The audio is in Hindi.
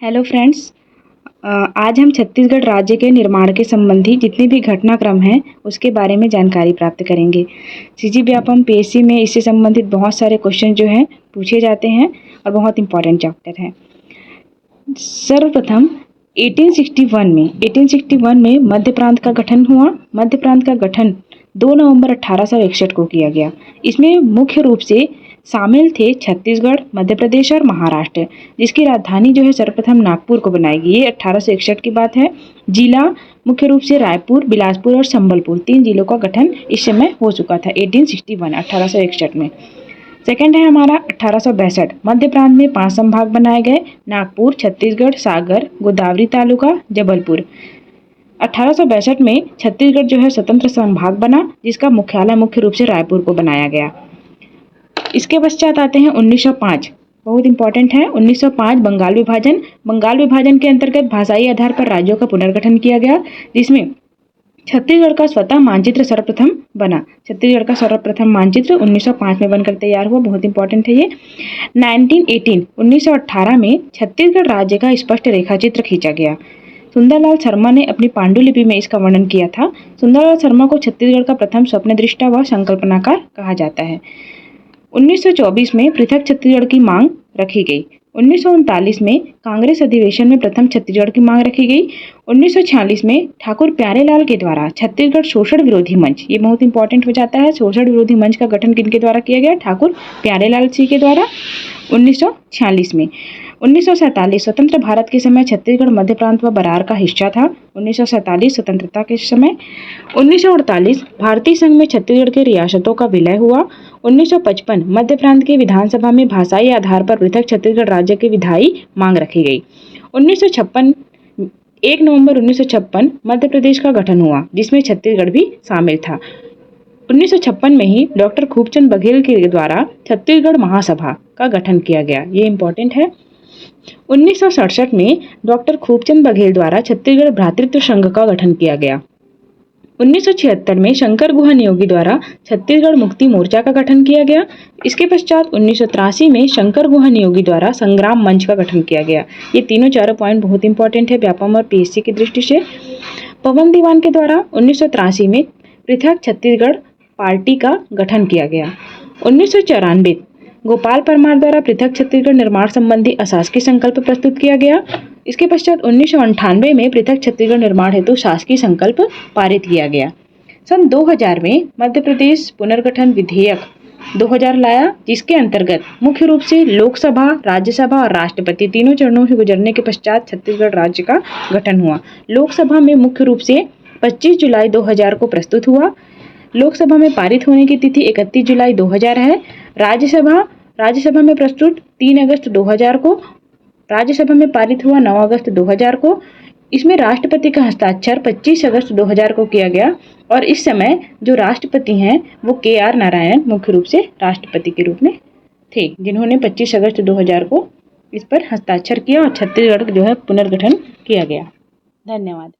Hello friends. आज हम छत्तीसगढ़ राज्य के निर्माण के संबंधी जितने भी घटनाक्रम हैं उसके बारे में जानकारी प्राप्त करेंगे। CGव्यापम PSC में इससे संबंधित बहुत सारे क्वेश्चन जो हैं पूछे जाते हैं और बहुत इंपॉर्टेंट चैप्टर है। सर्वप्रथम 1861 में मध्य प्रांत का गठन हुआ। मध्य प्रांत का गठन 2 नवंबर 1861 को किया गया। इसमें मुख्य रूप से शामिल थे छत्तीसगढ़, मध्य प्रदेश और महाराष्ट्र, जिसकी राजधानी जो है सर्वप्रथम नागपुर को बनाई गई। ये 1861 की बात है। जिला मुख्य रूप से रायपुर, बिलासपुर और संबलपुर 3 जिलों का गठन इस समय हो चुका था 1861 में। सेकेंड है हमारा 1862। मध्य प्रांत में 5 संभाग बनाए गए: नागपुर, छत्तीसगढ़, सागर, गोदावरी तालुका, जबलपुर। 1862 में छत्तीसगढ़ जो है स्वतंत्र संभाग बना, जिसका मुख्यालय मुख्य रूप से रायपुर को बनाया गया। इसके पश्चात आते हैं 1905, बहुत इंपॉर्टेंट है। 1905 बंगाल विभाजन। बंगाल विभाजन के अंतर्गत भाषाई आधार पर राज्यों का पुनर्गठन किया गया, जिसमें छत्तीसगढ़ का स्वतः मानचित्र सर्वप्रथम बना। छत्तीसगढ़ का सर्वप्रथम मानचित्र 1905 में बनकर तैयार हुआ, बहुत इंपॉर्टेंट है ये। 1918 में छत्तीसगढ़ राज्य का स्पष्ट रेखाचित्र खींचा गया। सुंदरलाल शर्मा ने अपनी पांडुलिपि में इसका वर्णन किया था। सुंदरलाल शर्मा को छत्तीसगढ़ का प्रथम स्वप्नदृष्टा व संकल्पनाकार कहा जाता है। 1924 में पृथक छत्तीसगढ़ की मांग रखी गई। 1939 में कांग्रेस अधिवेशन में प्रथम छत्तीसगढ़ की मांग रखी गई। 1946 में ठाकुर प्यारेलाल के द्वारा छत्तीसगढ़ शोषण विरोधी मंच, ये बहुत इंपॉर्टेंट हो जाता है, शोषण विरोधी मंच का गठन किनके द्वारा किया गया? ठाकुर प्यारेलाल जी के द्वारा 1946 में। 1947 स्वतंत्र भारत के समय छत्तीसगढ़ मध्य प्रांत व बरार का हिस्सा था। 1947 स्वतंत्रता के समय। 1948 भारतीय संघ में छत्तीसगढ़ के रियासतों का विलय हुआ। 1955 मध्य प्रांत की विधानसभा में भाषाई आधार पर पृथक छत्तीसगढ़ राज्य की विधायी मांग रखी गई। 1956 1 नवंबर 1956 मध्य प्रदेश का गठन हुआ, जिसमें छत्तीसगढ़ भी शामिल था। 1956 में ही डॉक्टर खूबचंद बघेल के द्वारा छत्तीसगढ़ महासभा का गठन किया गया, ये इंपॉर्टेंट है। 1967 में डॉक्टर खूबचंद बघेल द्वारा छत्तीसगढ़ भ्रातृत्व संघ का गठन किया गया। 1976 में शंकर गुहा नियोगी द्वारा छत्तीसगढ़ मुक्ति मोर्चा का गठन किया गया। इसके पश्चात 1983 में शंकर गुहा नियोगी द्वारा संग्राम मंच का गठन किया गया। ये तीनों चारों पॉइंट बहुत इंपॉर्टेंट है व्यापम और PSC की दृष्टि से। पवन दीवान के द्वारा 1983 में पृथक छत्तीसगढ़ पार्टी का गठन किया गया। 1994 गोपाल परमार द्वारा पृथक छत्तीसगढ़ निर्माण संबंधी अशासकीय संकल्प प्रस्तुत किया गया। इसके पश्चात 1998 में पृथक छत्तीसगढ़ निर्माण हेतु शासकीय संकल्प पारित किया गया। सन 2000 में मध्य प्रदेश पुनर्गठन विधेयक 2000 लाया, जिसके अंतर्गत मुख्य रूप से लोकसभा, राज्यसभा और राष्ट्रपति तीनों चरणों से गुजरने के पश्चात छत्तीसगढ़ राज्य का गठन हुआ। लोकसभा में मुख्य रूप से 25 जुलाई 2000 को प्रस्तुत हुआ। लोकसभा में पारित होने की तिथि 31 जुलाई 2000 है। राज्यसभा में प्रस्तुत 3 अगस्त 2000 को। राज्यसभा में पारित हुआ 9 अगस्त 2000 को। इसमें राष्ट्रपति का हस्ताक्षर 25 अगस्त 2000 को किया गया और इस समय जो राष्ट्रपति हैं वो KR नारायण मुख्य रूप से राष्ट्रपति के रूप में थे, जिन्होंने 25 अगस्त 2000 को इस पर हस्ताक्षर किया और छत्तीसगढ़ जो है पुनर्गठन किया गया। धन्यवाद।